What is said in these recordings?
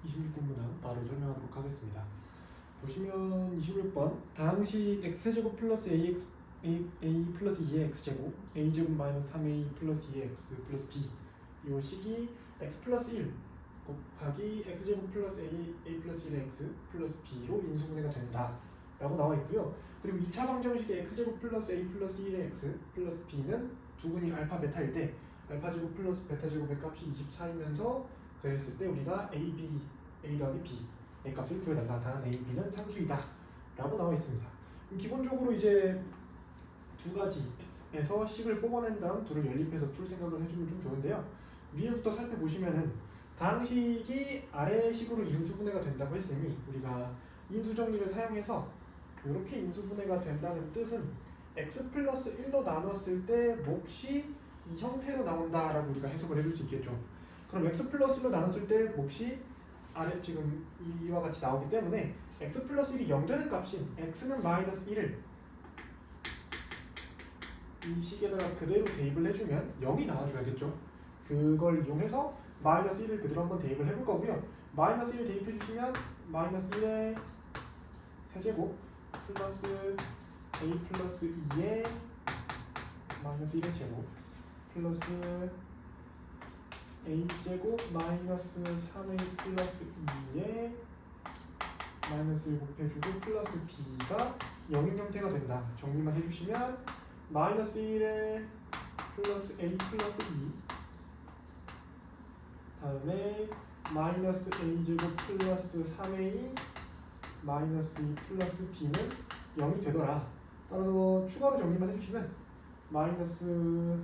26번 문항 바로 설명하도록 하겠습니다. 보시면 26번 다항식 x제곱 플러스 a 플러스 2의 x제곱 a제곱 마이너스 3a 플러스 2의 x 플러스 b 이 식이 x 플러스 1 곱하기 x제곱 플러스 a 플러스 1의 x 플러스 b로 인수분해가 된다 라고 나와 있고요. 그리고 2차 방정식의 x제곱 플러스 a 플러스 1의 x 플러스 b는 두근이 알파 베타일 때 알파 제곱 플러스 베타 제곱의 값이 24이면서 그랬을 때 우리가 a 더하기 b의 값을 구해달라. 단 a, b는 상수이다 라고 나와 있습니다. 기본적으로 이제 두 가지에서 식을 뽑아낸 다음 둘을 연립해서 풀 생각을 해주면 좀 좋은데요. 위에부터 살펴보시면은 다항식이 아래 식으로 인수분해가 된다고 했으니 우리가 인수정리를 사용해서 이렇게 인수분해가 된다는 뜻은 x 플러스 1로 나눴을 때 몫이 이 형태로 나온다라고 우리가 해석을 해줄 수 있겠죠. 그럼 x 플러스 1로 나눴을 때 몫이 아래 지금 이와 같이 나오기 때문에 x 플러스 1이 0 되는 값인 x는 마이너스 1을 이 식에다가 그대로 대입을 해주면 0이 나와줘야겠죠. 그걸 이용해서 마이너스 1을 그대로 한번 대입을 해볼 거고요. 마이너스 1 대입해주시면 마이너스 1의 세제곱 플러스 a 플러스 2의 마이너스 1의 제곱 플러스 a제곱 마이너스 3a 플러스 2에 마이너스 1 곱해주고 플러스 b가 0인 형태가 된다. 정리만 해주시면 마이너스 1에 플러스 a 플러스 2 다음에 마이너스 a제곱 플러스 3a 마이너스 2 플러스 b는 0이 되더라. 따라서 추가로 정리만 해주시면 마이너스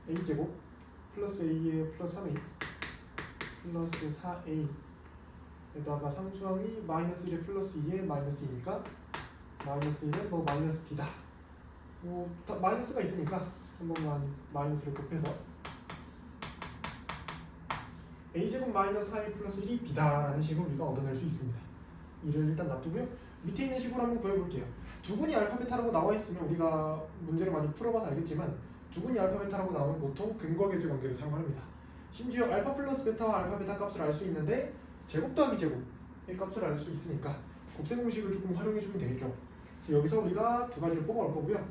a제곱 플러스 a에 플러스 3a 플러스 4a 에다가 상수항이 마이너스 1에 플러스 2에 마이너스 2니까 마이너스 1은 뭐 마이너스 b다. 뭐 마이너스가 있으니까 한 번만 마이너스를 곱해서 a제곱 마이너스 4a 플러스 1이 b다라는 식으로 우리가 얻어낼 수 있습니다. 이를 일단 놔두고요. 밑에 있는 식으로 한번 구해볼게요. 두근이 알파 베타라고 나와 있으면 우리가 문제를 많이 풀어봐서 알겠지만 두근이 알파 베타라고 나오면 보통 근거계수 관계를 사용합니다. 심지어 알파 플러스 베타와 알파 베타 값을 알 수 있는데 제곱 더하기 제곱의 값을 알 수 있으니까 곱셈 공식을 조금 활용해주면 되겠죠. 여기서 우리가 두 가지를 뽑아올 거고요.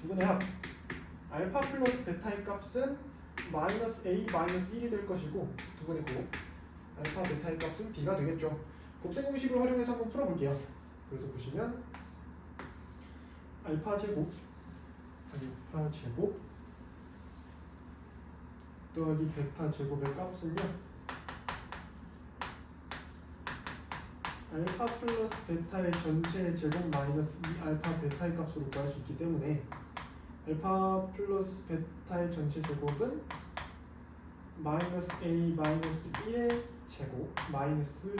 두근의 합 알파 플러스 베타의 값은 마이너스 a 마이너스 1이 될 것이고 두근의 곱 알파 베타의 값은 b가 되겠죠. 곱셈 공식을 활용해서 한번 풀어볼게요. 그래서 보시면 알파 제곱 더하기 베타 제곱의 값은요 알파 플러스 베타의 전체 제곱 마이너스 2 알파 베타의 값으로 구할 수 있기 때문에 알파 플러스 베타의 전체 제곱은 마이너스 a 마이너스 1의 제곱 마이너스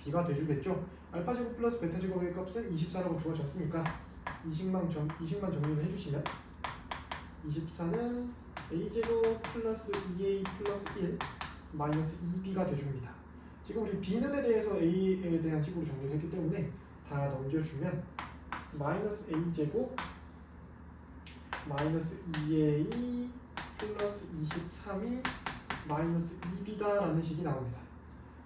2b가 돼주겠죠. 알파 제곱 플러스 베타 제곱의 값은 24라고 주어졌으니까 이식만 정리를 해주시면 24는 a제곱 플러스 2a 플러스 1 마이너스 2b가 돼줍니다. 지금 우리 b는에 대해서 a에 대한 식으로 정리를 했기 때문에 다 넘겨주면 마이너스 a제곱 마이너스 2a 플러스 23이 마이너스 2b다 라는 식이 나옵니다.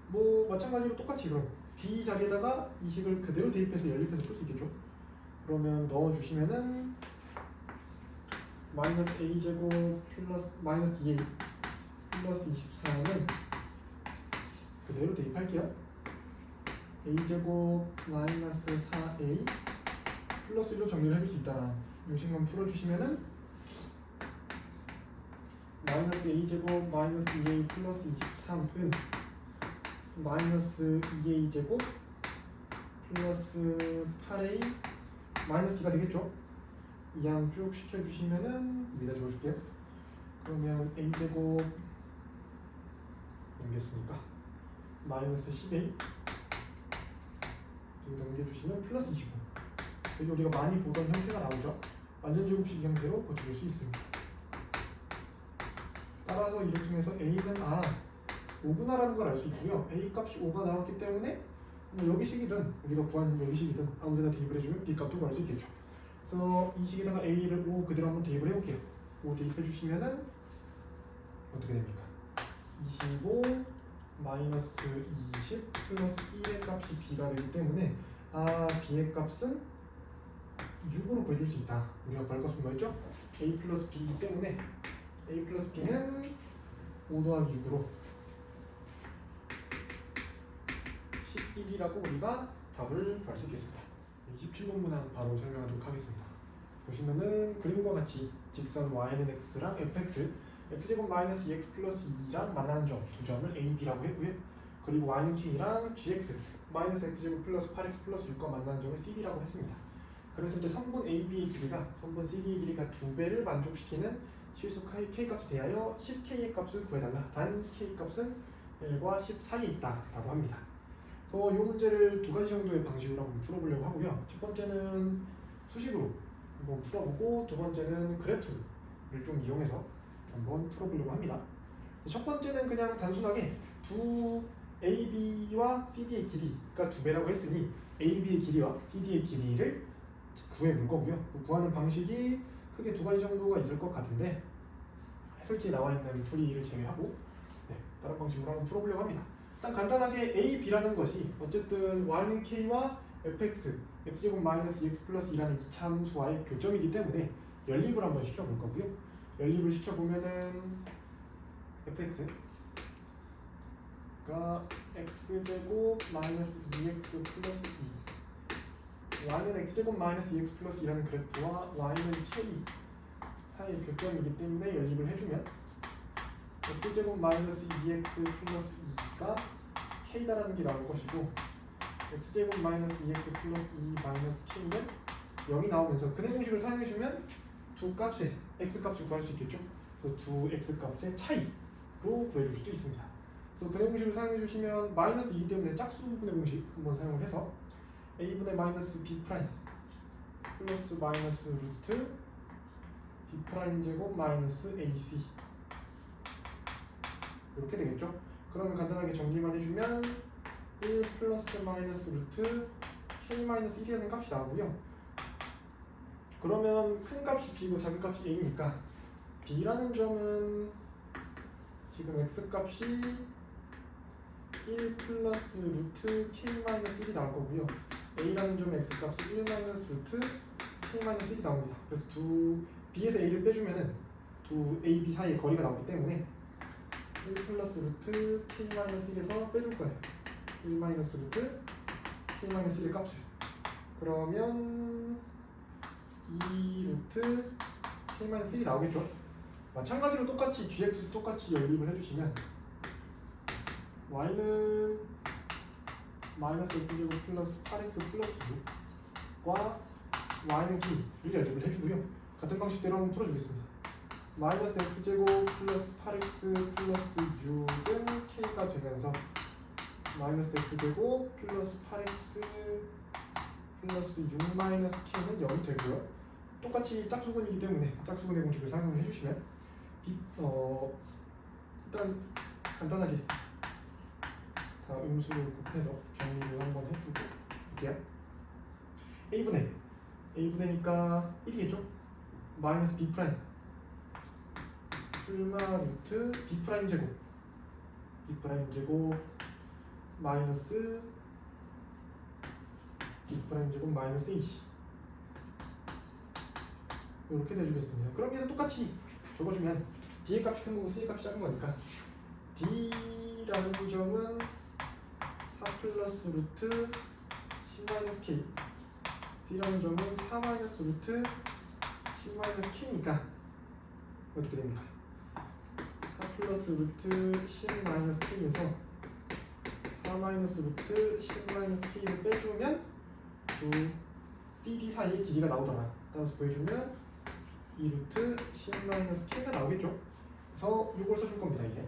뭐 마찬가지로 똑같이 그럼 b 자리에다가 이 식을 그대로 대입해서 연립해서 풀 수 있겠죠. 그러면 넣어주시면은 마이너스 a제곱 플러스 마이너스 2a 플러스 24는 그대로 대입할게요. a제곱 마이너스 4a 플러스 1로 정리를 해줄 수 있다라 이 식만 풀어주시면은 마이너스 a제곱 마이너스 2a 플러스 23은 마이너스 2a 제곱 플러스 8a 마이너스 2가 되겠죠. 이 양 쭉 시켜주시면은 여기다 적어줄게요. 그러면 a 제곱 넘겼으니까 마이너스 10a 여기 넘겨주시면 플러스 29 여기 우리가 많이 보던 형태가 나오죠. 완전 제곱식 형태로 고쳐줄 수 있습니다. 따라서 이를 통해서 a는 5분화라는 걸 알 수 있고요. a 값이 5가 나왔기 때문에 여기 식이든 우리가 구한 여기 식이든 아무데나 대입을 해주면 b 값도 구할 수 있겠죠. 그래서 이 식에다가 a를 5 그대로 한번 대입을 해볼게요. 5 대입해주시면은 어떻게 됩니까? 25 마이너스 20 플러스 1의 값이 b가 되기 때문에 b의 값은 6으로 구해줄 수 있다. 우리가 구할 것은 뭐였죠? a 플러스 b이기 때문에 a 플러스 b는 5 더하기 6으로 11이라고 우리가 답을 구할 수 있겠습니다. 27번 문항 바로 설명하도록 하겠습니다. 보시면은 그림과 같이 직선 y는 x랑 fx x제곱 마이너스 2x 플러스 2랑 만나는 점 두 점을 a, b라고 했고요. 그리고 y는 k랑 gx 마이너스 x제곱 플러스 8x 플러스 6과 만나는 점을 cd라고 했습니다. 그래서 이제 선분 AB의 길이가 선분 CD의 길이가 2배를 만족시키는 실수 K값에 대하여 10K의 값을 구해달라. 단 K값은 1과 10 사이에 있다라고 합니다. 그래서 이 문제를 두 가지 정도의 방식으로 한번 풀어보려고 하고요. 첫 번째는 수식으로 한번 풀어보고 두 번째는 그래프를 좀 이용해서 한번 풀어보려고 합니다. 첫 번째는 그냥 단순하게 두 AB와 CD의 길이가 2배라고 했으니 AB의 길이와 CD의 길이를 구해볼 거고요. 구하는 방식이 크게 두 가지 정도가 있을 것 같은데 해설지에 나와 있는 풀이를 제외하고 다른 방식으로 한번 풀어보려고 합니다. 일단 간단하게 A, B라는 것이 어쨌든 y는 k와 fx, x제곱 마이너스 2x 플러스 2라는 이차함수와의 교점이기 때문에 연립을 한번 시켜볼 거고요. 연립을 시켜보면은 fx가 x제곱 마이너스 2x 플러스 2 y는 x제곱 마이너스 2x 플러스 2라는 그래프와 y는 k 사이의 교점이기 때문에 연립을 해주면 x제곱 마이너스 2x 플러스 2가 k다라는 게 나올 것이고 x제곱 마이너스 2x 플러스 2 마이너스 k는 0이 나오면서 근해 공식을 사용해주면 두 값의 x값을 구할 수 있겠죠. 그래서 두 x값의 차이로 구해줄 수도 있습니다. 그래서 근해 공식을 사용해주시면 마이너스 2이기 때문에 짝수 근해 공식 한번 사용을 해서 a분의 마이너스 b 프라임 플러스 마이너스 루트 b 프라임 제곱 마이너스 ac 이렇게 되겠죠. 그러면 간단하게 정리만 해주면 1 플러스 마이너스 루트 k 마이너스 1이라는 값이 나오고요. 그러면 큰 값이 b고 작은 값이 a니까 b라는 점은 지금 x 값이 1 플러스 루트 k 마이너스 1이 나올 거고요. a라는 점의 x 값이 1 마이너스 루트 k 마이너스 1이 나옵니다. 그래서 두 b에서 a를 빼주면은 두 a, b 사이의 거리가 나오기 때문에 1 플러스 루트 k 마이너스 1에서 빼줄 거예요. 1 마이너스 루트 k 마이너스 1의 값을. 그러면 2 루트 k 마이너스 1이 나오겠죠. 마찬가지로 똑같이 gx도 똑같이 연립을 해주시면 y는 마이너스 x제곱 플러스 8x 플러스 6과 y는 k를 연립을 해주고요. 같은 방식대로 한번 풀어주겠습니다. 마이너스 x제곱 플러스 8x 플러스 6은 k가 되면서 마이너스 x제곱 플러스 8x 플러스 6 마이너스 k는 0이 되고요. 똑같이 짝수근이기 때문에 짝수근의 공식을 사용을 해주시면 일단 간단하게 다 음수를 곱해서 정리를 한번 해주고 볼게요. a분의니까 1이겠죠? 마이너스 b 프라임 풀마 루트 b 프라임 제곱 마이너스 b 프라임 제곱 마이너스 ac 이렇게 돼주겠습니다. 그럼 얘도 똑같이 적어주면 d의 값이 큰 거고 c의 값이 작은 거니까 d라는 점은 4 플러스 루트 10 마이너스 k c라는 점은 4 마이너스 루트 10 마이너스 k니까 어떻게 됩니까? 4 플러스 루트 10 마이너스 k에서 4 마이너스 루트 10 마이너스 k를 빼주면 두 cd 사이의 길이가 나오더라. 따라서 보여주면 2 루트 10 마이너스 k가 나오겠죠. 그래서 이걸 써줄 겁니다. 이제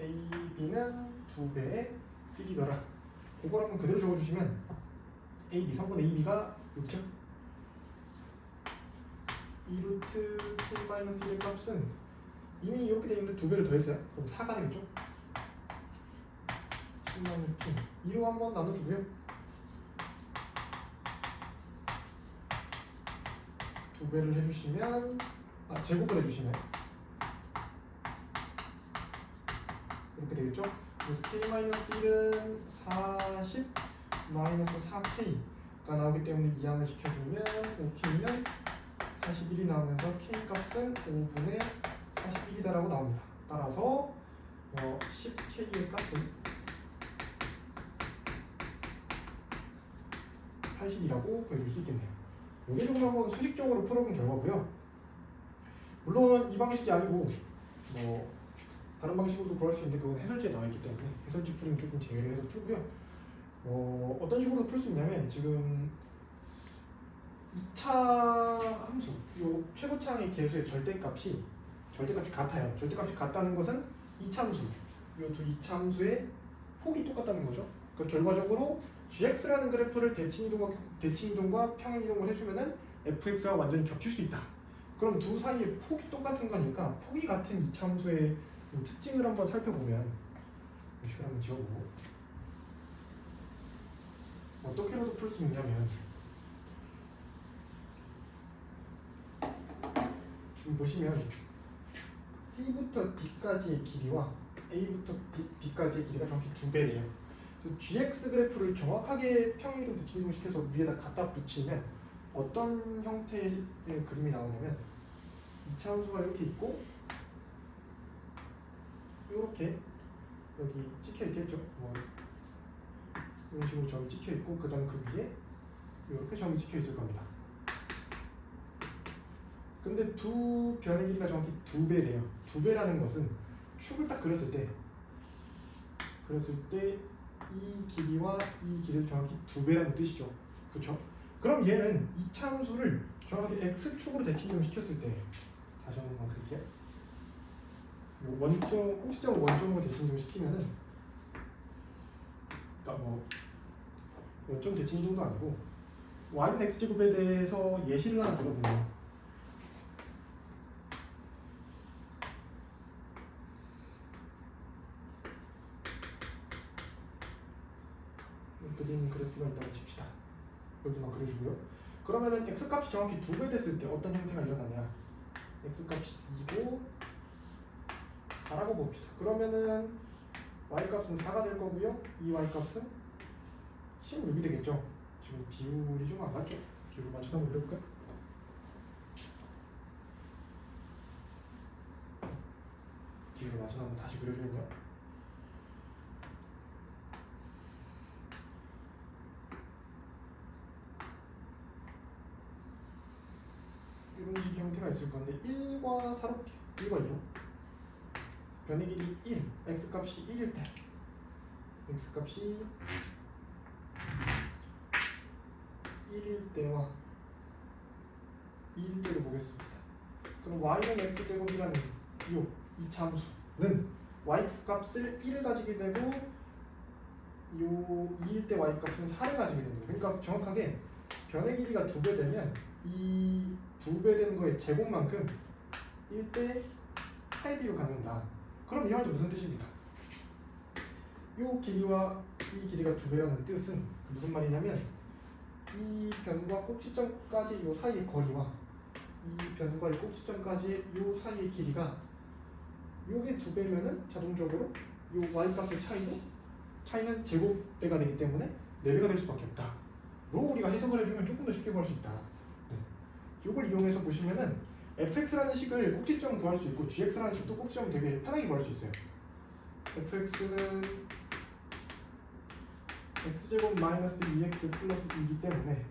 a, b는 2배의 cd더라. 그걸 한번 그대로 적어주시면 a, b 성분 a, b가 여기죠. 2 루트 10 마이너스 1의 값은 이미 이렇게 되어 있는데 2배를 더했어요. 그럼 4가 되겠죠. 10 마이너스 k 2로 한번 나눠주고요. 2배를 해주시면 제곱을 해주시면 이렇게 되겠죠. 그래서 k-1은 40 마이너스 4k가 나오기 때문에 이항을 시켜주면 5k는 41이 나오면서 k 값은 5분의 41이다라고 나옵니다. 따라서 10k의 값은 80이라고 구해줄 수 있겠네요. 이게 조금 한번 수식적으로 풀어본 결과고요. 물론 이 방식이 아니고 뭐 다른 방식으로도 구할 수 있는데 그건 해설지에 나와 있기 때문에 해설지 풀이는 조금 제외를 해서 풀고요. 어떤 식으로 풀 수 있냐면 지금 2차 함수, 요 최고차항의 개수의 절대값이 같아요. 절대값이 같다는 것은 2차 함수, 요 두 2차 함수의 폭이 똑같다는 거죠. 그러니까 결과적으로 gx라는 그래프를 대칭이동과 평행이동을 해주면은 fx와 완전히 겹칠 수 있다. 그럼 두 사이의 폭이 똑같은 거니까 폭이 같은 2차 함수의 특징을 한번 살펴보면 이 식을 한번 지워보고 어떻게라도 풀 수 있냐면 지금 보시면 C부터 D까지의 길이와 A부터 B까지의 길이가 정확히 2배래요. 그래서 GX 그래프를 정확하게 평행이동 대칭이동 시켜서 위에다 갖다 붙이면 어떤 형태의 그림이 나오냐면 2차 함수가 이렇게 있고 이렇게 여기 찍혀 있겠죠. 이런 식으로 점이 찍혀 있고 그 다음 그 위에 이렇게 점이 찍혀 있을 겁니다. 근데 두 변의 길이가 정확히 2배래요. 2배라는 것은 축을 딱 그렸을 때 이 길이와 이 길이를 정확히 2배라는 뜻이죠. 그렇죠? 그럼 얘는 2차 함수를 정확히 x축으로 대칭이동 시켰을 때 다시 한번 그릴게요. 꼭지점을 원점으로 대칭이동 시키면은 그러니까 원점 대칭이동도 아니고 y는 x제곱에 대해서 예시를 하나 들어보면 그린 그래프가 있다고 칩시다. 여기만 그려주고요. 그러면은 x값이 정확히 2배 됐을 때 어떤 형태가 일어나냐? x값이 2고 4라고 봅시다. 그러면은 y값은 4가 될 거고요. 이 y값은 16이 되겠죠. 지금 비율이 좀 안 맞죠? 비율을 맞춰서 한번 그려볼까요? 비율을 맞춰서 한번 다시 그려주면요. 이런 식의 형태가 있을 건데 1과 4로 1과 2로 변의 길이 1, x값이 1일 때 x값이 1일 때와 2일 때를 보겠습니다. 그럼 y는 x제곱이라는 이 함수는 y값을 1을 가지게 되고 요 2일 때 y값은 4를 가지게 됩니다. 그러니까 정확하게 변의 길이가 2배 되면 이 2배 되는 거의 제곱만큼 1대 8 비율을 갖는다. 그럼 이 말도 무슨 뜻입니까? 이 길이와 이 길이가 2배라는 뜻은 무슨 말이냐면 이 변과 꼭지점까지 이 사이의 거리와 이 변과 이 꼭지점까지 이 사이의 길이가 요게 2배면은 자동적으로 이 y값의 차이는 제곱배가 되기 때문에 4배가 될 수밖에 없다. 로 우리가 해석을 해주면 조금 더 쉽게 구할 수 있다. 이걸 이용해서 보시면은 fx라는 식을 꼭지점 구할 수 있고 gx라는 식도 꼭지점 되게 편하게 구할 수 있어요. fx는 x제곱 마이너스 2x 플러스 2이기 때문에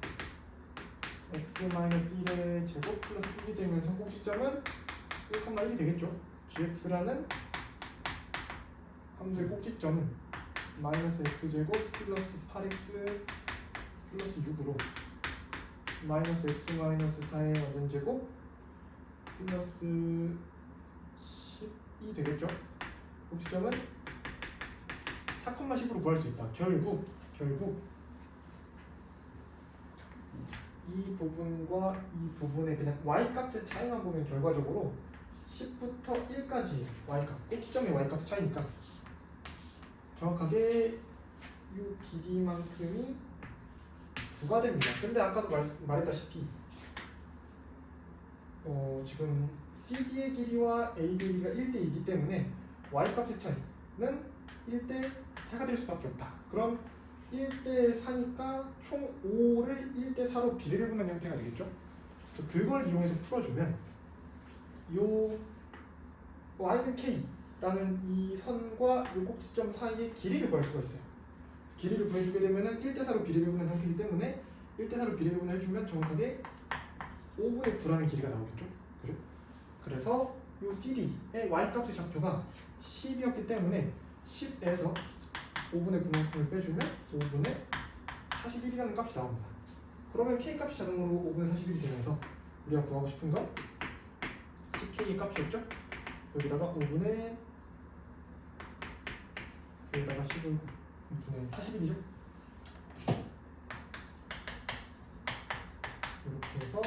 x 마이너스 1의 제곱 플러스 1이 되면서 꼭지점은 1,1이 되겠죠. gx라는 함수의 꼭지점은 마이너스 x제곱 플러스 8x 플러스 6으로 마이너스 x 마이너스 4의 완전제곱 플러스 10이 되겠죠. 꼭지점은 4,10으로 구할 수 있다. 결국 이 부분과 이 부분의 그냥 y값의 차이만 보면 결과적으로 10부터 1까지 y값, 꼭지점의 y값 차이니까 정확하게 이 길이만큼이 9가 됩니다. 근데 아까도 말했다시피 지금 CD의 길이와 A 길이가 1대 2이기 때문에 y값의 차이는 1대 4가 될 수밖에 없다. 그럼 1대 4니까 총 5를 1대 4로 비례를 분한 형태가 되겠죠. 그래서 그걸 이용해서 풀어주면 요 y는 k라는 이 선과 요 꼭지점 사이의 길이를 구할 수가 있어요. 길이를 구해주게 되면은 1대 4로 비례를 분한 형태이기 때문에 1대 4로 비례를 분해주면 정확하게 5분의 9라는 길이가 나오겠죠. 그죠? 그래서 요 CD의 y값의 좌표가 10이었기 때문에 10에서 5분의 9만큼을 빼주면 5분의 41이라는 값이 나옵니다. 그러면 K값이 자동으로 5분의 41이 되면서 우리가 구하고 싶은 건 10K의 값이었죠? 여기다가 5분의 여기다가 10은 5분의 41이죠? 이렇게 해서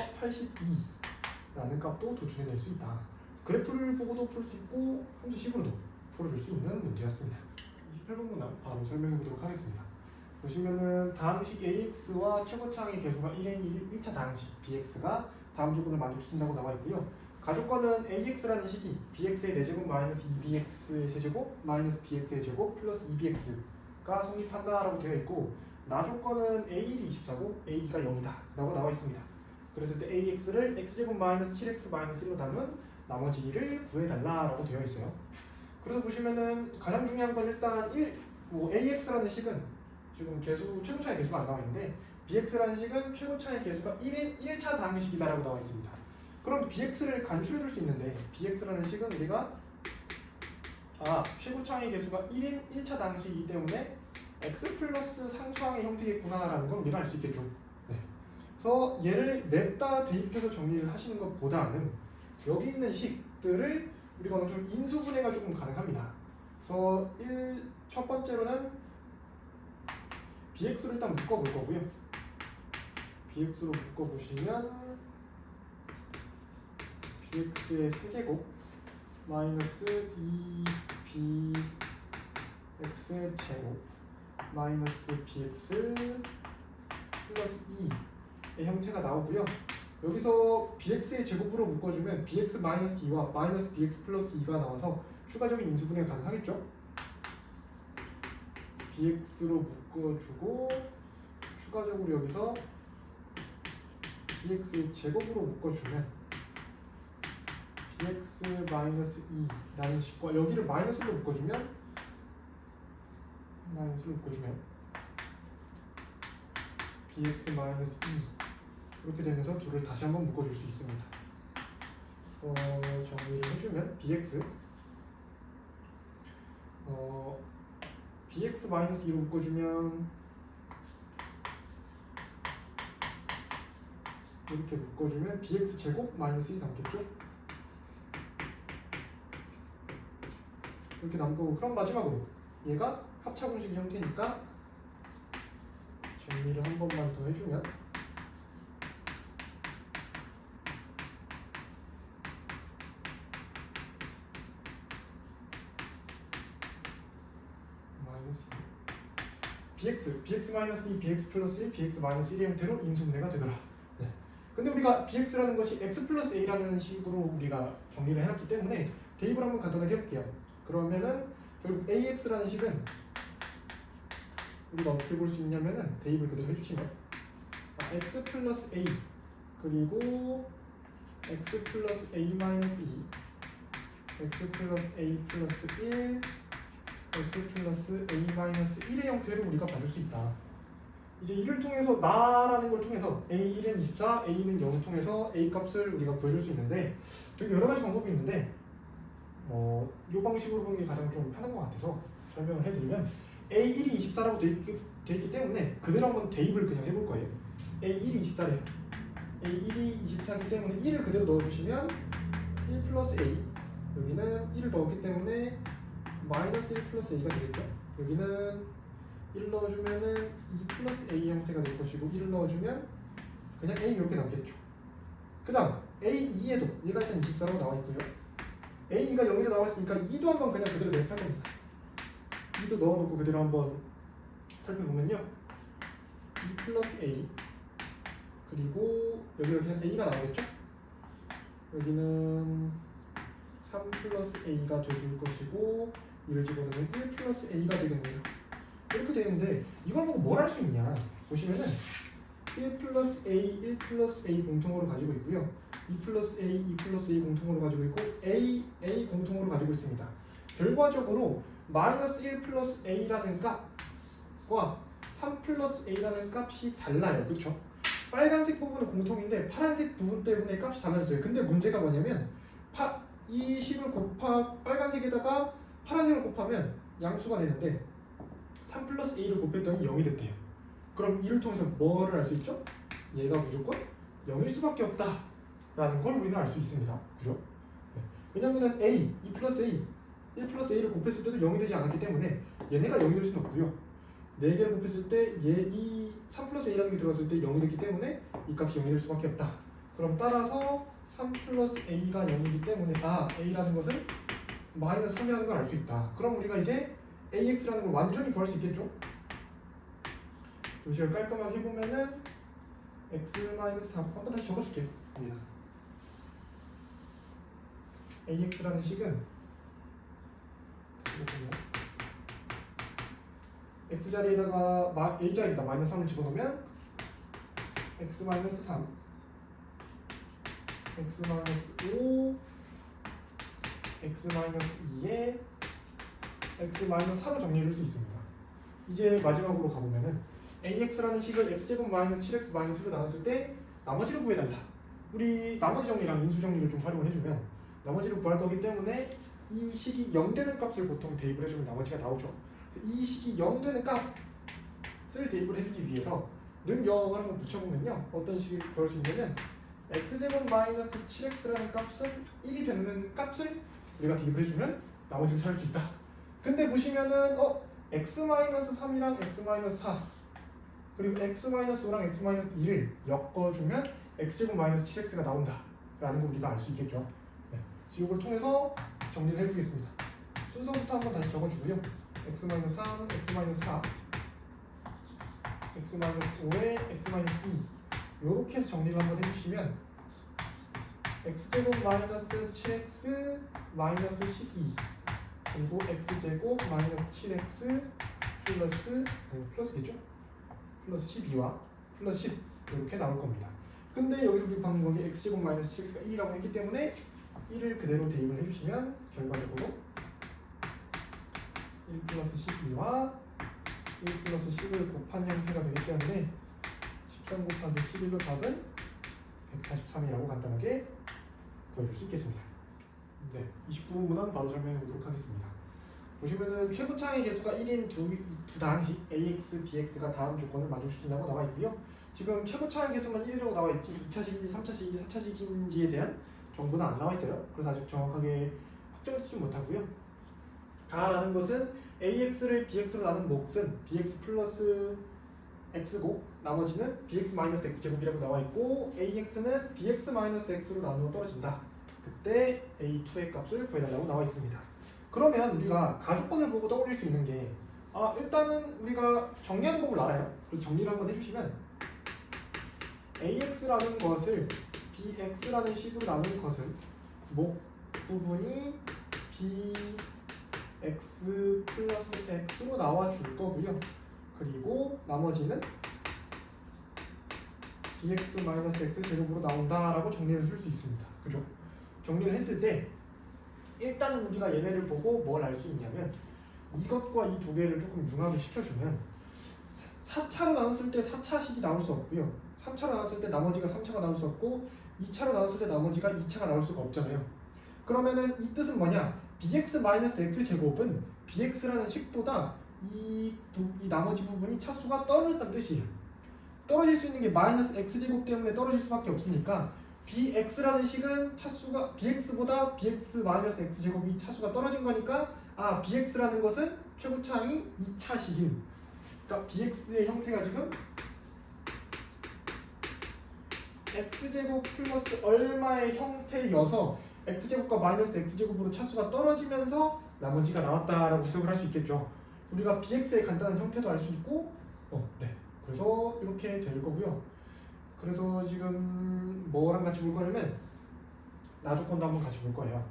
82라는 값도 도출해낼 수 있다. 그래프를 보고도 풀 수 있고 함수 식으로도 풀어줄 수 있는 문제였습니다. 28번 문항 바로 설명해 보도록 하겠습니다. 보시면은 다항식 AX와 최고차항의 계수가 1n 1차 다항식 BX가 다음 조건을 만족시킨다고 나와 있고요. 가족과는 AX라는 식이 BX의 4제곱 마이너스 2BX의 세제곱 마이너스 BX의 제곱 플러스 2BX가 성립한다라고 되어 있고 나조건은 A1이 24고 A2가 0이다 라고 나와 있습니다. 그랬을 때 AX를 X제곱 마이너스 7X 마이너스 1로 나눈 나머지 2를 구해달라라고 되어 있어요. 그래서 보시면은 가장 중요한 건 일단 AX라는 식은 지금 최고차의 계수가 안 나와 있는데 BX라는 식은 최고차의 계수가 1차 다항식이다라고 나와 있습니다. 그럼 BX를 간추려 줄 수 있는데 BX라는 식은 우리가 최고차의 계수가 1차 다항식이기 때문에 X 플러스 상수항의 형태겠구나라는 걸 우리가 알 수 있겠죠. 네. 그래서 얘를 냅다 대입해서 정리를 하시는 것보다는 여기 있는 식들을 우리가 좀 인수분해가 조금 가능합니다. 그래서 첫 번째로는 BX로 일단 묶어볼 거고요. BX로 묶어보시면 BX의 세제곱 마이너스 2BX의 제곱 마이너스 BX 플러스 2의 형태가 나오고요. 여기서 BX의 제곱으로 묶어주면 BX 마이너스 2와 마이너스 BX 플러스 2가 나와서 추가적인 인수분해가 가능하겠죠. BX로 묶어주고 추가적으로 여기서 BX의 제곱으로 묶어주면 BX 마이너스 2라는 식과 여기를 마이너스로 묶어주면 BX 마이너스 2 이렇게 되면서 둘을 다시 한번 묶어줄 수 있습니다. 정리를 해주면 BX BX 마이너스 2로 묶어주면 이렇게 묶어주면 BX 제곱 마이너스 1 남겠죠? 이렇게 남고 그럼 마지막으로 얘가 합차공식 형태니까 정리를 한 번만 더 해주면 BX 마이너스 2, BX 플러스 1, BX 마이너스 1의 형태로 인수분해가 되더라. 네. 근데 우리가 BX라는 것이 X 플러스 A라는 식으로 우리가 정리를 해놨기 때문에 대입을 한번 간단하게 해볼게요. 그러면은 결국 AX라는 식은 우리가 어떻게 볼 수 있냐면은 대입을 그대로 해주시면 X 플러스 A 그리고 X 플러스 A 마이너스 2 X 플러스 A 플러스 1 X 플러스 A 마이너스 1의 형태로 우리가 봐줄 수 있다. 이제 이를 통해서 나라는 걸 통해서 A1은 24, A는 0을 통해서 A 값을 우리가 구해줄 수 있는데 되게 여러 가지 방법이 있는데 이 방식으로 보는 게 가장 좀 편한 것 같아서 설명을 해드리면 A1이 24라고 돼 있기 때문에 그대로 한번 대입을 그냥 해볼 거예요. A1이 24래요. A1이 24이기 때문에 1을 그대로 넣어주시면 1 플러스 A 여기는 1을 넣었기 때문에 마이너스 1 플러스 A가 되겠죠. 여기는 1 넣어주면은 2 플러스 A 형태가 될 것이고 1을 넣어주면 그냥 A 이렇게 남겠죠. 그 다음 A2에도 얘가 일단 24라고 나와 있고요. A가 0이라 나와 있으니까 2도 한번 그냥 그대로 대입할 겁니다. 2도 넣어놓고 그대로 한번 살펴보면요. 2 플러스 A 그리고 여기가 그냥 A가 나오겠죠. 여기는 3 플러스 A가 돼줄 것이고 2를 집어넣으면 1 플러스 a가 되겠네요. 이렇게 되는데 이걸 보고 뭘 할 수 있냐 보시면은 1 플러스 a 공통으로 가지고 있고요. 2 플러스 a 공통으로 가지고 있고 a 공통으로 가지고 있습니다. 결과적으로 마이너스 1 플러스 a라는 값과 3 플러스 a라는 값이 달라요. 그렇죠? 빨간색 부분은 공통인데 파란색 부분 때문에 값이 달라졌어요. 근데 문제가 뭐냐면 이 식을 빨간색에다가 파란색을 곱하면 양수가 되는데 3 플러스 a를 곱했더니 0이 됐대요. 그럼 이를 통해서 뭐를 알 수 있죠? 얘가 무조건 0일 수밖에 없다 라는 걸 우리는 알 수 있습니다. 그죠? 네. 왜냐면은 a, 2 플러스 a, 1 플러스 a를 곱했을 때도 0이 되지 않았기 때문에 얘네가 0이 될 수는 없고요. 4개를 곱했을 때 이 3 플러스 a라는 게 들어갔을 때 0이 됐기 때문에 이 값이 0이 될 수밖에 없다. 그럼 따라서 3 플러스 a가 0이기 때문에 a라는 것은 마이너스 3이라는 걸 알 수 있다. 그럼 우리가 이제 ax라는 걸 완전히 구할 수 있겠죠? 요식을 깔끔하게 해보면은 x-3 한번 다시 적어줄게요. ax라는 식은 x자리에다가 a자리에다 마이너스 3을 집어넣으면 x-3 x-5 x-2에 x-4로 정리해줄 수 있습니다. 이제 마지막으로 가보면은 ax라는 식을 x제곱 마이너스 7x 마이너스로 나눴을 때 나머지를 구해달라. 우리 나머지 정리랑 인수 정리를 좀 활용을 해주면 나머지를 구할 거기 때문에 이 식이 0 되는 값을 보통 대입을 해주면 나머지가 나오죠. 이 식이 0 되는 값을 대입을 해주기 위해서 는 0을 한번 붙여보면요 어떤 식을 구할 수 있냐면 x제곱 마이너스 7x라는 값은 1이 되는 값을 우리가 대입을 해주면 나머지를 찾을 수 있다. 근데 보시면은 x-3이랑 x-4 그리고 x-5랑 x-2를 엮어주면 x제곱 마이너스 7x가 나온다 라는 걸 우리가 알 수 있겠죠. 네. 이걸 통해서 정리를 해주겠습니다. 순서부터 한번 다시 적어주고요. x-3, x-4 x-5에 x-2 이렇게 해서 정리를 한번 해주시면 x제곱 마이너스 7x 마이너스 12 그리고 x제곱 마이너스 7x 플러스겠죠? 플러스 12와 플러스 10 이렇게 나올 겁니다. 근데 여기서 우리 방금 거기 x제곱 마이너스 7x가 1이라고 했기 때문에 1을 그대로 대입을 해주시면 결과적으로 1 플러스 12와 1 플러스 10을 곱한 형태가 되기 때문에 13 곱하기 11로 답은 143이라고 간단하게 구해줄 수 있겠습니다. 네, 29부분은 바로 설명해 보도록 하겠습니다. 보시면은 최고차의 개수가 1인 두 다항식 ax, bx가 다음 조건을 만족시킨다고 나와 있고요. 지금 최고차의 개수만 1이라고 나와 있지 2차식인지 3차식인지 4차식인지에 대한 정보는 안 나와 있어요. 그래서 아직 정확하게 확정짓지 못하고요. 다라는 것은 ax를 bx로 나눈 몫은 bx 플러스 x고 나머지는 bx 마이너스 x제곱이라고 나와 있고 ax는 bx 마이너스 x로 나누어 떨어진다. 그때 a2의 값을 구해달라고 나와 있습니다. 그러면 우리가 가족권을 보고 떠올릴 수 있는 게 일단은 우리가 정리하는 법을 알아요. 그래서 정리를 한번 해주시면 ax라는 것을 bx라는 식으로 나눈 것은 목 부분이 bx 플러스 x로 나와줄 거고요. 그리고 나머지는 bx 마이너스 x 제곱으로 나온다라고 정리를 해줄 수 있습니다. 그죠? 정리를 했을 때 일단은 우리가 얘네를 보고 뭘 알 수 있냐면 이것과 이 두 개를 조금 융합을 시켜주면 4차로 나눴을 때 4차식이 나올 수 없고요. 3차로 나눴을 때 나머지가 3차가 나올 수 없고 2차로 나눴을 때 나머지가 2차가 나올 수가 없잖아요. 그러면은 이 뜻은 뭐냐? bx 마이너스 x 제곱은 bx라는 식보다 이 나머지 부분이 차수가 떨어졌다는 뜻이에요. 떨어질 수 있는 게 마이너스 x제곱 때문에 떨어질 수밖에 없으니까 bx라는 식은 차수가 bx보다 bx 마이너스 x제곱이 차수가 떨어진 거니까 bx라는 것은 최고차항이 2차식인 그러니까 bx의 형태가 지금 x제곱 플러스 얼마의 형태여서 x제곱과 마이너스 x제곱으로 차수가 떨어지면서 나머지가 나왔다라고 해석을 할 수 있겠죠. 우리가 bx의 간단한 형태도 알 수 있고 네. 그래서 이렇게 될 거고요. 그래서 지금 뭐랑 같이 볼 거냐면 나조건도 한번 같이 볼 거예요.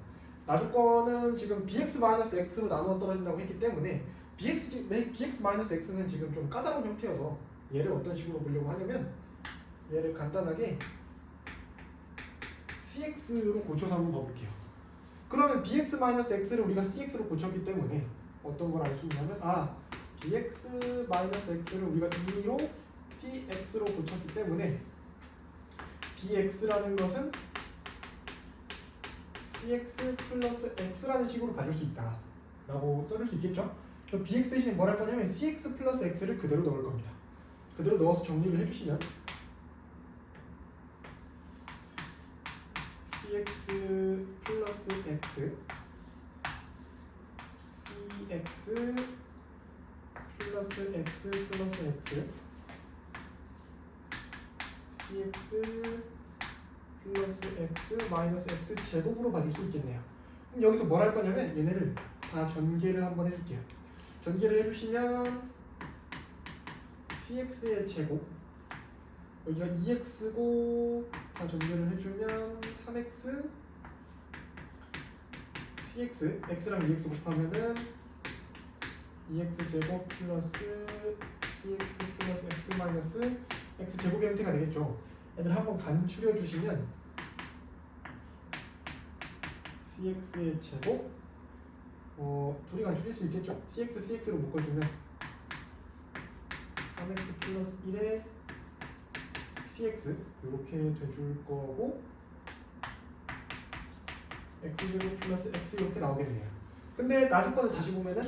나조건은 지금 bx-x로 나누어 떨어진다고 했기 때문에 bx-x는 지금 좀 까다로운 형태여서 얘를 어떤 식으로 보려고 하냐면 얘를 간단하게 cx로 고쳐서 한번 봐볼게요. 그러면 bx-x를 우리가 cx로 고쳤기 때문에 어떤 걸 알 수 있냐면 bx-x를 우리가 임의로 cx로 고쳤기 때문에 bx라는 것은 cx 플러스 x라는 식으로 가질 수 있다 라고 써줄 수 있겠죠? 그럼 bx 대신에 뭘 할 거냐면 cx 플러스 x를 그대로 넣을 겁니다. 그대로 넣어서 정리를 해주시면 cx 플러스 x cx 플러스 x 플러스 x cx 플러스 x 마이너스 x 제곱으로 봐줄 수 있겠네요. 그럼 여기서 뭘 할 거냐면 얘네를 다 전개를 한번 해줄게요. 전개를 해주시면 cx의 제곱 여기가 2x고 다 전개를 해주면 3x cx x랑 2x 곱하면은 2x 제곱 플러스 cx 플러스 x 마이너스 x 제곱의 형태가 되겠죠. 얘를 한번 간추려 주시면 cx의 제곱 둘이 간추릴 수 있겠죠. cx로 묶어주면 3x 플러스 1에 cx 이렇게 돼줄 거고 x제곱 플러스 x 이렇게 나오겠네요. 근데 나조건을 다시 보면은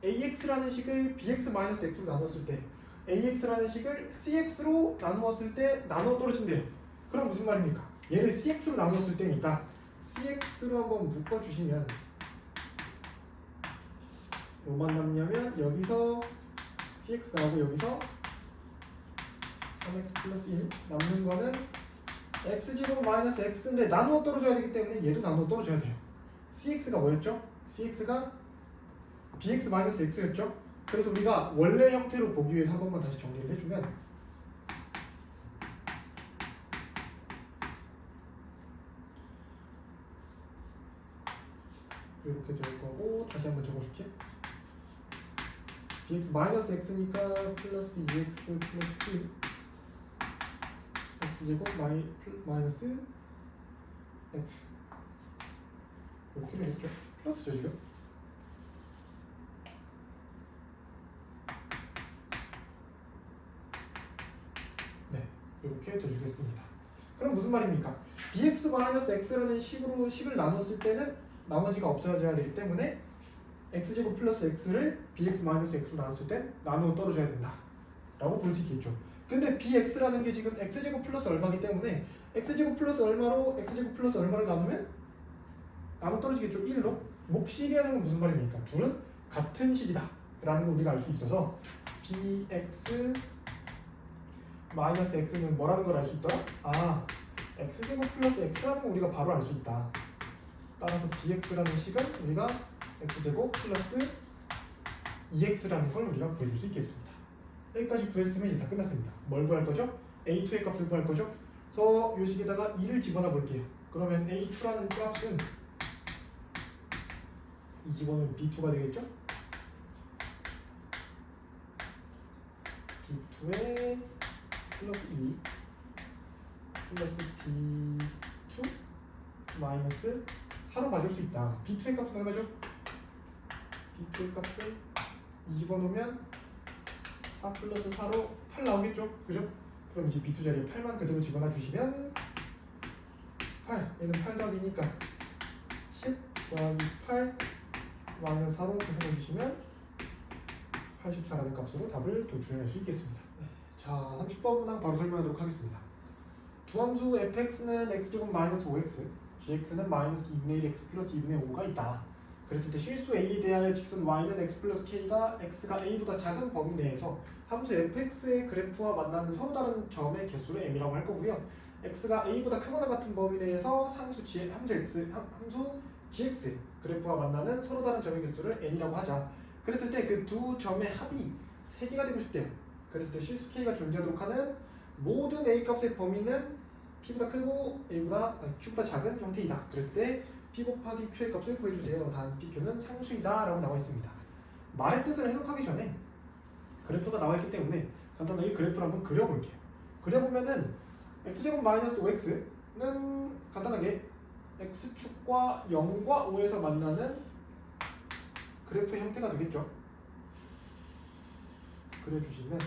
ax라는 식을 bx-x로 나눴을 때 ax라는 식을 cx로 나누었을 때 나누어 떨어진대요. 그럼 무슨 말입니까? 얘를 cx로 나누었을 때니까 cx로 한번 묶어주시면 뭐만 남냐면 여기서 cx 나오고 여기서 3x 플러스 1 남는 거는 x제곱 마이너스 x인데 나누어 떨어져야 되기 때문에 얘도 나누어 떨어져야 돼요. cx가 뭐였죠? cx가 bx-x였죠? 그래서 우리가 원래 형태로 보기 위해서 한 번만 다시 정리를 해주면 이렇게 될 거고 다시 한번 적어줄게. bx-x니까 플러스 2x 플러스 2 x제곱 마이너스 x 이렇게 되겠죠? 플러스죠 지금? 네, 이렇게 돼주겠습니다. 그럼 무슨 말입니까? bx-x라는 식을 나눴을 때는 나머지가 없어져야 되기 때문에 x제곱 플러스 x를 bx-x로 나눴을 때 나누어 떨어져야 된다 라고 볼 수 있겠죠. 근데 bx라는 게 지금 x제곱 플러스 얼마이기 때문에 x제곱 플러스 얼마로 x제곱 플러스 얼마를 나누면 나눠 떨어지겠죠. 1로. 몫식이라는 건 무슨 말입니까? 둘은 같은 식이다 라는 걸 우리가 알 수 있어서 bx 마이너스 x는 뭐라는 걸 알 수 있더라? x제곱 플러스 x라는 걸 우리가 바로 알 수 있다. 따라서 bx라는 식은 우리가 x제곱 플러스 2x라는 걸 우리가 구해줄 수 있겠습니다. 여기까지 구했으면 이제 다 끝났습니다. 뭘 구할 거죠? a2의 값을 구할 거죠? 그래서 이 식에다가 2를 집어넣어 볼게요. 그러면 a2라는 값은 이 집어넣으면 b2가 되겠죠? b2에 플러스 2 플러스 b2 마이너스 4로 봐줄 수 있다. b2의 값은 얼마죠? b2의 값은 이 집어넣으면 4 플러스 4로 8 나오겠죠? 그죠? 그럼 이제 b2 자리에 8만 그대로 집어넣어 주시면 8, 얘는 8 더하기니까 10 더하기 8 마이너스 4로 계산해 주시면 84라는 값으로 답을 도출해낼 수 있겠습니다. 네. 자, 30번 문항 바로 설명하도록 하겠습니다. 두 함수 fx는 x제곱 마이너스 5x, gx는 마이너스 2분의 1x 플러스 2분의 5가 있다. 그랬을 때 실수 a에 대하여 직선 y는 x 플러스 k가 x가 a보다 작은 범위 내에서 함수 fx의 그래프와 만나는 서로 다른 점의 개수를 m이라고 할 거고요. x가 a보다 크거나 같은 범위 내에서 함수 gx 그래프와 만나는 서로 다른 점의 개수를 n이라고 하자. 그랬을 때 그 두 점의 합이 3개가 되고 싶대요. 그랬을 때 실수 k가 존재하도록 하는 모든 a 값의 범위는 p보다 크고 q보다 작은 형태이다. 그랬을 때 P 곱하기 Q의 값을 구해주세요. 단 PQ는 상수이다 라고 나와 있습니다. 말의 뜻을 해석하기 전에 그래프가 나와 있기 때문에 간단하게 그래프를 한번 그려볼게요. 그려보면은 x제곱 마이너스 5x는 간단하게 x축과 0과 5에서 만나는 그래프의 형태가 되겠죠. 그려주시면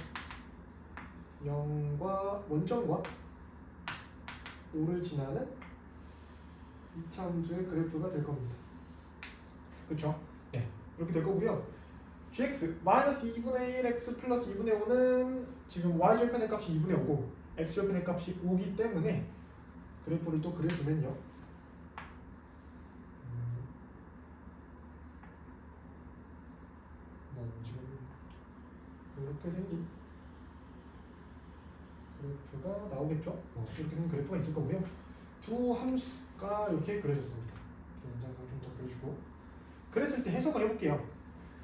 0과 원점과 5를 지나는 이차함수의 그래프가 될 겁니다. 그렇죠? 네, 이렇게 될 거고요. gx 마이너스 2분의 1 x 플러스 2분의 5는 지금 y절편의 값이 2분의 5고 x절편의 값이 5기 때문에 그래프를 또 그려주면요. 지금 이렇게 생긴 그래프가 나오겠죠? 이렇게 생긴 그래프가 있을 거고요. 두 함수가 이렇게 그려졌습니다. 연장선 좀 더 그려주고 그랬을 때 해석을 해볼게요.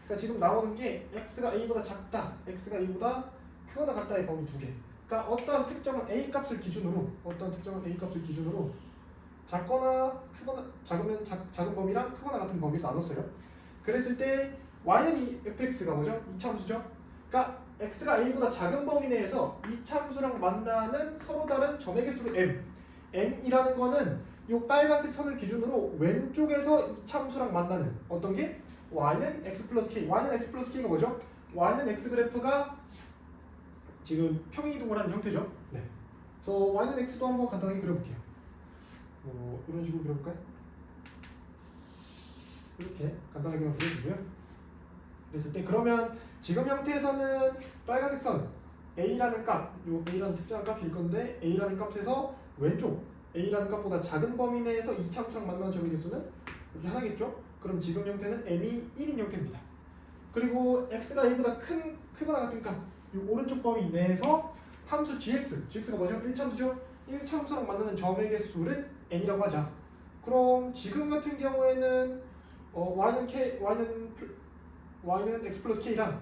그러니까 지금 나오는 게 x가 a보다 작다, x가 a보다 크거나 같다의 범위 두 개. 그러니까 어떠한 특정한 a 값을 기준으로, 작거나 크거나 작으면 작은 범위랑 크거나 같은 범위를 나눴어요. 그랬을 때 y는 이 fx가 뭐죠? 이차함수죠. 그러니까 x가 a보다 작은 범위 내에서 이차함수랑 만나는 서로 다른 점의 개수를 m이라는 거는 이 빨간색 선을 기준으로 왼쪽에서 이차함수랑 만나는 어떤 게 y는 x 플러스 k. y는 x 플러스 k가 뭐죠? y는 x 그래프가 지금 평행이동을 하는 형태죠. 네. 그래서 y는 x도 한번 간단하게 그려볼게요. 이런 식으로 그려볼까요? 이렇게 간단하게만 그려주고요. 그랬을 때 그러면 지금 형태에서는 빨간색 선 a라는 값, 요 a라는 특정한 값일 건데 a라는 값에서 왼쪽 a라는 값보다 작은 범위 내에서 이차함수랑 만나는 점의 개수는 여기 하나겠죠? 그럼 지금 형태는 m이 1인 형태입니다. 그리고 x가 a보다 크거나 같은 값, 이 오른쪽 범위 내에서 함수 gx가 뭐죠? 1차함수죠? 1차함수랑 만나는 점의 개수를 n이라고 하자. 그럼 지금 같은 경우에는 y는 x 플러스 k랑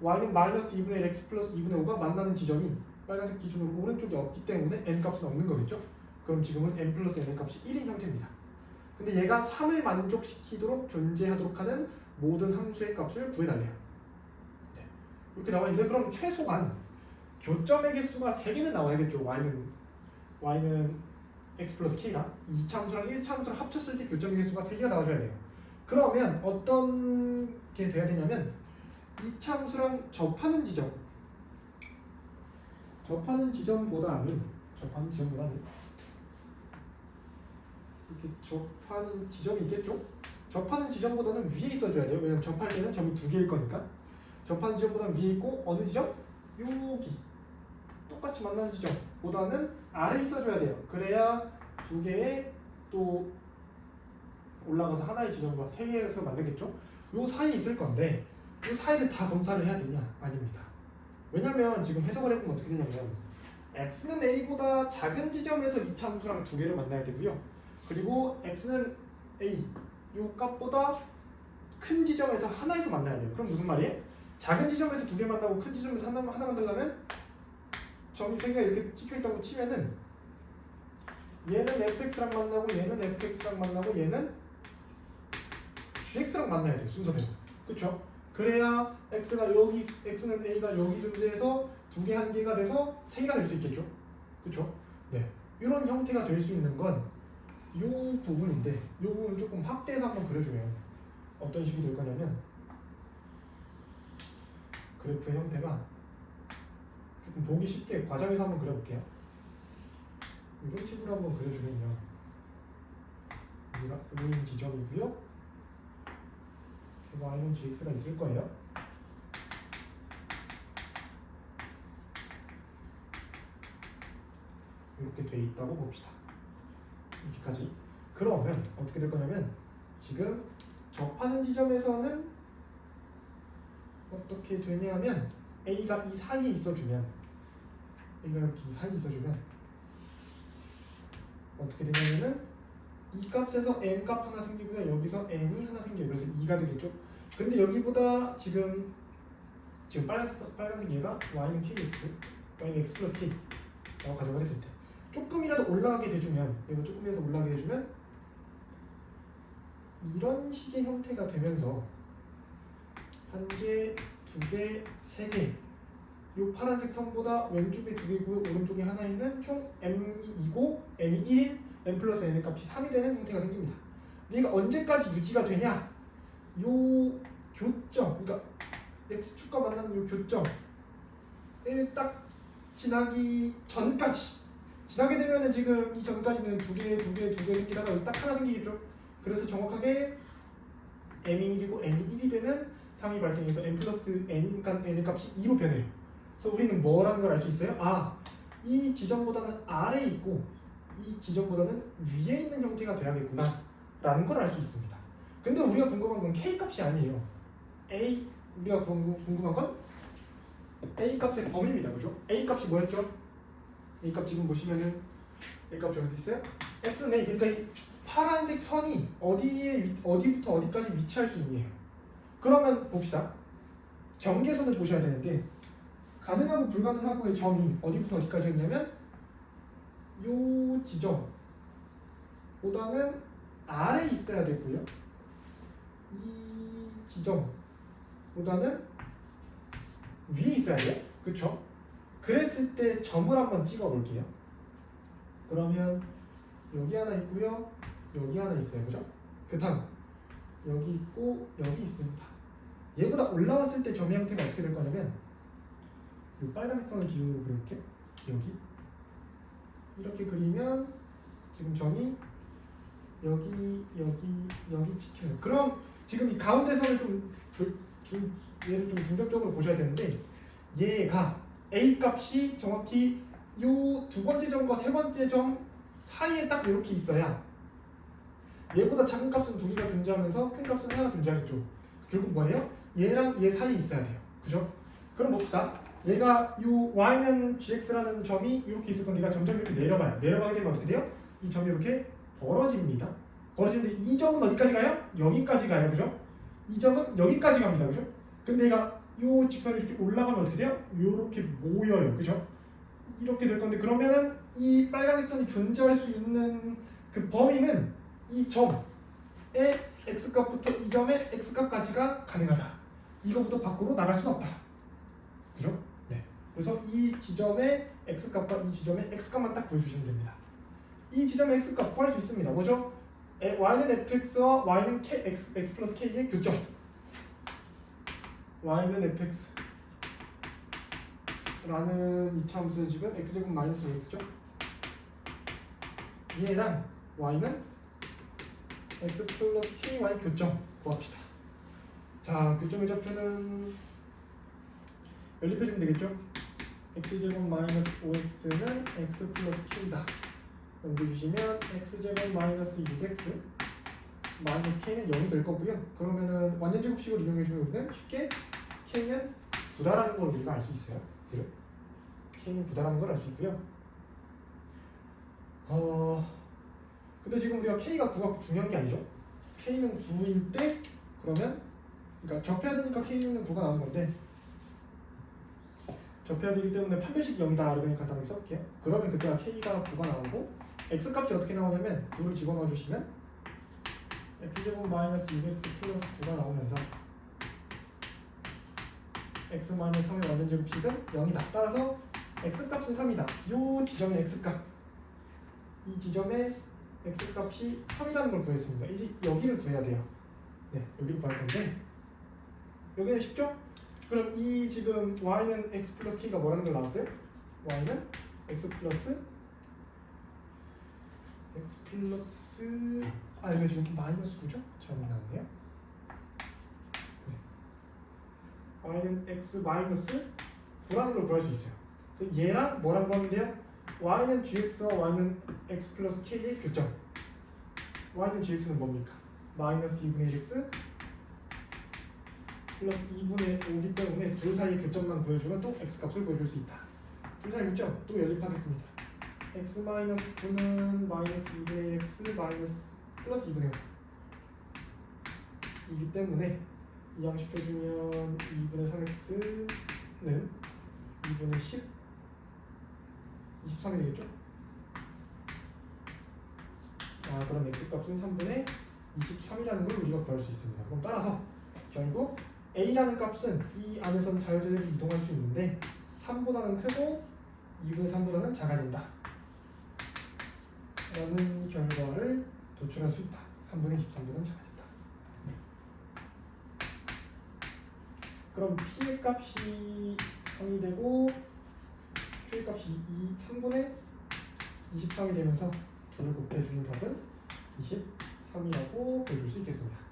y는 마이너스 2분의 1 x 플러스 2분의 5가 만나는 지점이 빨간색 기준으로 오른쪽에 없기 때문에 n 값은 없는 거겠죠? 그럼 지금은 n 플러스 n의 값이 1인 형태입니다. 근데 얘가 3을 만족시키도록 존재하도록 하는 모든 함수의 값을 구해달래요. 네. 이렇게 나와 있는데 그럼 최소한 교점의 개수가 3개는 나와야겠죠. y는 x 플러스 k랑 2차함수랑 1차함수를 합쳤을 때 교점의 개수가 3개가 나와줘야 돼요. 그러면 어떤 게 돼야 되냐면 2차함수랑 접하는 지점보다는 이렇게 접하는 지점이 있겠죠? 접하는 지점보다는 위에 있어줘야 돼요. 왜냐면 접할 때는 점이 2개일 거니까. 접하는 지점보다는 위에 있고 어느 지점? 여기 똑같이 만나는 지점보다는 아래에 있어줘야 돼요. 그래야 2개의 또 올라가서 하나의 지점과 3개에서 만들겠죠? 요 사이에 있을 건데 요 사이를 다 검사를 해야 되냐? 아닙니다. 왜냐면 지금 해석을 해보면 어떻게 되냐면 x는 a보다 작은 지점에서 2차함수랑 2개를 만나야 되고요. 그리고 x는 a 요 값보다 큰 지점에서 하나에서 만나야 돼요. 그럼 무슨 말이에요? 작은 지점에서 2개 만나고 큰 지점에서 하나 만들려면 점이 3개가 이렇게 찍혀있다고 치면은 얘는 fx랑 만나고 얘는 fx랑 만나고 얘는 gx랑 만나야 돼요. 순서대로. 그쵸? 그래야 x는 a가 여기 존재해서 2개 1개가 돼서 3개가 될 수 있겠죠? 그쵸? 네. 이런 형태가 될 수 있는 건 이 부분인데 이 부분을 조금 확대해서 한번 그려주면 어떤 식이 될 거냐면 그래프의 형태가 조금 보기 쉽게 과장해서 한번 그려볼게요. 이런 식으로 한번 그려주면요. 여기가 O인 지점이고요. y는 gx가 있을 거예요. 이렇게 돼 있다고 봅시다. 이렇게까지. 그러면 어떻게 될 거냐면 지금 접하는 지점에서는 어떻게 되냐면 a가 이 사이에 있어주면 어떻게 되냐면은 이 값에서 n 값 하나 생기고요. 여기서 n이 하나 생겨요. 그래서 2가 되겠죠. 근데 여기보다 지금 빨간색 얘가 y는 kx, y는 x 플러스 k 라고 가정을 했을 때 조금이라도 올라가게 돼주면 이런 식의 형태가 되면서 한 개, 두 개, 세 개. 이 파란색 선보다 왼쪽에 두 개고 오른쪽에 하나 있는 총 m이 2고 n이 1인 n 플러스 n의 값이 3이 되는 형태가 생깁니다. 얘가 언제까지 유지가 되냐? 요 교점, 그러니까 x축과 만나는 요 교점을 딱 지나기 전까지. 지나게 되면은 지금 이 전까지는 두 개 생기다가 여기 딱 하나 생기겠죠? 그래서 정확하게 m이 1이고 n이 1이 되는 상황이 발생해서 n 플러스 n, 그러니까 n의 값이 2로 변해요. 그래서 우리는 뭐라는 걸 알 수 있어요? 아, 이 지점보다는 아래에 있고 이 지점보다는 위에 있는 형태가 돼야겠구나 라는 걸 알 수 있습니다. 근데 우리가 궁금한 건 k 값이 아니에요. 우리가 궁금한 건 a 값의 범위입니다. 그죠? a 값이 뭐였죠? a 값 지금 보시면은 a 값이 어디 있어요? x는 a. 그러니까 이 파란색 선이 어디부터 어디까지 위치할 수 있네요. 그러면 봅시다. 경계선을 보셔야 되는데 가능하고 불가능하고의 점이 어디부터 어디까지 있냐면 요 지점보다는 아래에 있어야 되고요. 이 지점보다는 위에 있어야 돼요. 그쵸? 그랬을 때 점을 한번 찍어 볼게요. 그러면 여기 하나 있고요. 여기 하나 있어요. 그죠? 그 다음 여기 있고 여기 있습니다. 얘보다 올라왔을 때 점의 형태가 어떻게 될 거냐면 이 빨간색 선을 기준으로 그려볼게요. 여기 이렇게 그리면 지금 점이 여기 찍혀요. 그럼 지금 이 가운데 선을 얘를 좀 중점적으로 보셔야 되는데 얘가 a 값이 정확히 요 두 번째 점과 세 번째 점 사이에 딱 이렇게 있어야 얘보다 작은 값은 두 개가 존재하면서 큰 값은 하나가 존재하겠죠. 결국 뭐예요? 얘랑 얘 사이에 있어야 돼요. 그죠? 그럼 봅시다. 얘가 요 y는 gx라는 점이 이렇게 있을 건데 얘가 점점 이렇게 내려가요. 내려가게 되면 어떻게 돼요? 이 점이 이렇게 벌어집니다. 벌어지는데 이 점은 어디까지 가요? 여기까지 가요. 그죠? 이 점은 여기까지 갑니다. 그죠? 근데 얘가 요 직선이 이렇게 올라가면 어떻게 돼요? 요렇게 모여요. 그죠? 이렇게 될 건데 그러면은 이 빨간색 선이 존재할 수 있는 그 범위는 이 점의 x값부터 이 점의 x값까지가 가능하다. 이거부터 밖으로 나갈 수는 없다. 그죠? 네. 그래서 이 지점의 x값과 이 지점의 x값만 딱 보여주시면 됩니다. 이 지점의 x값 구할 수 있습니다. 뭐죠? y는 fx와 y는 x 플러스 k의 교점. y는 fx 라는 이차함수는 지금 x제곱 마이너스 5x죠? 얘랑 y는 x 플러스 ky 교점 구합시다. 자, 교점의 좌표는 연립해주면 되겠죠? x제곱 마이너스 5x는 x 플러스 k다. 넘겨주시면 x제곱 마이너스 6x 마이너스 k는 0이 될 거고요. 그러면은 완전제곱식을 이용해주면 우리는 쉽게 k는 9다라는 걸 우리가 알 수 있어요. 그래? k는 9다라는 걸 알 수 있고요. 근데 지금 우리가 k가 9가 중요한 게 아니죠. k는 9일 때 그러면 그러니까 접해야 되니까 k는 9가 나오는 건데 접해야 되기 때문에 판별식 0이다 이렇게 간단하게 써볼게요. 그러면 그때가 k가 9가 나오고 x값이 어떻게 나오냐면 9를 집어넣어 주시면 x제곱 마이너스 6x 플러스 9가 나오면서 x 마이너스 3의 완전제곱식은 0이다. 따라서 x값은 3이다. 이 지점의 x값, 이 지점의 x값이 3이라는 걸 구했습니다. 이제 여기를 구해야 돼요. 네, 여기를 구할 건데 여기는 쉽죠? 그럼 이 지금 y는 x 플러스 k가 뭐라는 걸 나왔어요? y는 x 플러스 이거 지금 마이너스 9죠? 잘못 나왔네요. 네. y는 x 마이너스 9라는 걸 구할 수 있어요. 그래서 얘랑 뭐라고 구하면 돼요? y는 gx와 y는 x 플러스 k의 교점. y는 gx는 뭡니까? 마이너스 2분의 1x 플러스 2분의 5기 때문에 둘 사이의 교점만 구해주면 또 x값을 구해줄 수 있다. 둘 사이 교점 또 연립하겠습니다. x-9는 마이너스 2분의 x 마이너스 플러스 2분의 5 이기 때문에 이항시켜주면 2분의 3x는 2분의 10 23이 되겠죠? 그럼 x값은 3분의 23이라는 걸 우리가 구할 수 있습니다. 그럼 따라서 결국 A라는 값은 이 안에선 자유자재로 이동할 수 있는데 3보다는 크고 2분의 3보다는 작아야 된다 라는 결과를 도출할 수 있다. 3분의 23보다는 작아야 된다. 그럼 P의 값이 3이 되고 Q의 값이 3분의 23이 되면서 둘을 곱해주는 답은 23이라고 보여줄 수 있겠습니다.